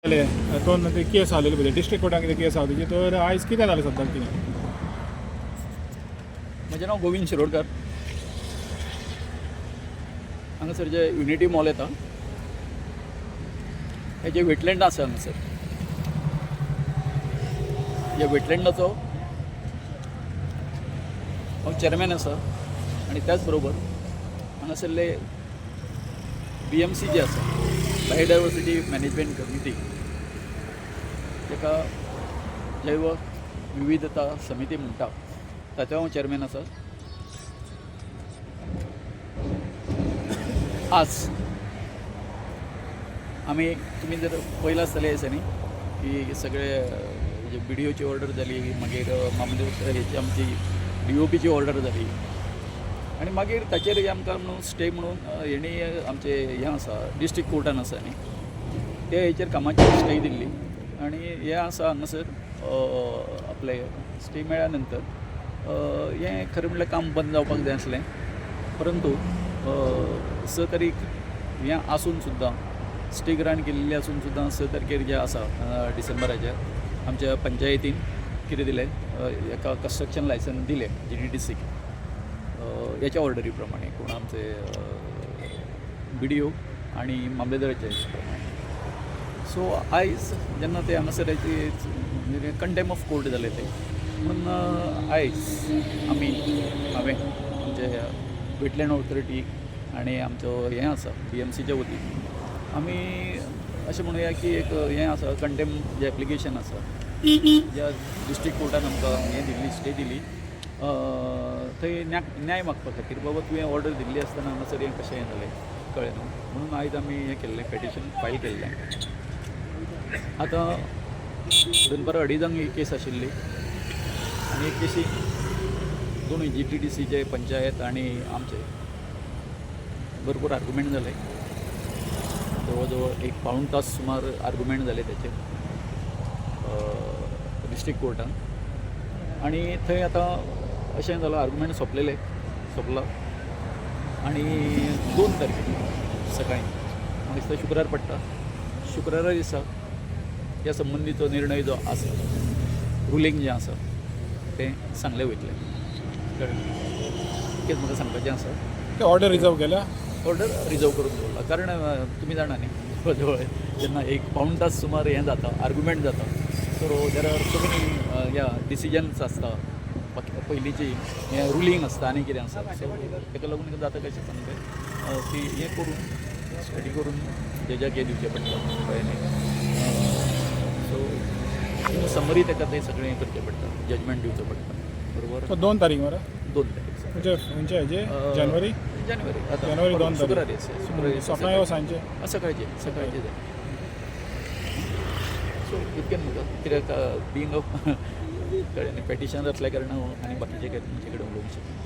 दोन ते केस आलेले पळय डिस्ट्रिक्ट कोर्टान कितें केस आहा तेजी तर आयज कितें जालें सद्याक कितें म्हजें नांव गोविंद शिरोडकर. हांगासर जे युनिटी मॉल येता हे जे वेटलँड आसा हांगासर ह्या वेटलँडाचो हांव चेअरमॅन आसा आनी त्याच बरोबर हांगासरले BMC जे आसा बायोडायवर्सिटी मॅनेजमेंट कमिटी जेका जैव विविधता समिती म्हणटा ताचो हांव चेअरमॅन आसा. आज आमी तुमी जर पळयलां आसतलें दिसांनी की सगळे जे BDOची ऑर्डर जाली मागीर मामलेदार हेची आमची DOPची ऑर्डर जाली आनी मागीर ताचेर आमकां म्हणून स्टे म्हणून हेणी आमचे हें आसा डिस्ट्रिक्ट कोर्टान आसा न्ही त्या हेचेर कामाची स्टे दिल्ली आनी हें आसा हांगासर आपले स्टे मेळ्ळ्या नंतर हें खरें म्हणल्यार काम बंद जावपाक जाय आसलें परंतु 6 तारीख हें आसून सुद्दां स्टे ग्रांट केल्ली आसून सुद्दां 6 तारखेर जे आसा डिसेंबराच्या आमच्या पंचायतीन कितें दिलें एका कन्स्ट्रक्शन लायसन्स दिलें GDDCक याच्या ऑर्डरी प्रमाणे कोण आमचे BDO आनी मामलेदाराच्या प्रमाणे. सो आयज जेन्ना ते हांगासर कंटेम ऑफ कोर्ट जालें ते म्हणून आयज हांवें आमचे वेटलँड ऑथॉरिटी आनी आमचो हें आसा BMCच्या वतीन आमी अशें म्हणुया की एक हें आसा कंटेम जें एप्लिकेशन आसा ज्या डिस्ट्रिक्ट कोर्टान आमकां हें दिल्ली स्टे दिली थंय न्याय मागपा खातीर बाबा तुवें ऑर्डर दिल्ली आसतना हांगासर हें कशें हें जालें कळ्ळें न्हू म्हणून आयज आमी हें केल्लें पेटिशन फायल केल्लें. आतां दनपारां 2:30 ही केस आशिल्ली आनी एक केसी दोनूय GDDCचे पंचायत आनी आमचे भरपूर आर्ग्युमेंट जाले. जवळ जवळ 1 पाऊण तास सुमार आर्ग्युमेंट जाले त्याचे डिस्ट्रिक्ट कोर्टान आनी थंय आतां अशें जालां आर्ग्युमेंट सोंपला आनी 2 तारखेक सकाळीं म्हाका दिसता शुक्रार पडटा शुक्रारा दिसा ह्या संबंदीचो निर्णय जो आसा रुलींग जें आसा तें सांगलें वयतलें. कळ्ळें इतकेंच म्हाका सांगपाचें आसा. ते ऑर्डर रिजर्व केल्या ऑर्डर रिजर्व करून दवरला कारण तुमी जाणा न्ही जवळ जवळ जेन्ना 1 पाऊण तास सुमार हें जाता आर्ग्युमेंट जाता so there are so many ह्या डिसिजन्स आसता पयलींची हें रुलींग आसता आनी कितें आसता सो ताका लागून जाता कशें सांगलें की हें करून स्टडी करून जजाक हें दिवचें पडटा कळ्ळें न्ही. सो समरी ताका तें सगळें हें करचें पडटा जजमेंट दिवचो पडटा बरोबर. 2 तारीख मरे 2 तारीख म्हणजे हेजे जानेवारी आतां जानेवारी 2 शुक्रारी सकाळी सांजचे सकाळचे जाय. सो इतकें म्हाका कित्याक बिंग ऑफ कळ्ळें न्ही पेटिशन आसल्या कारणान आनी बाकीचे काय तुमचे कडेन उलोवंक शकता.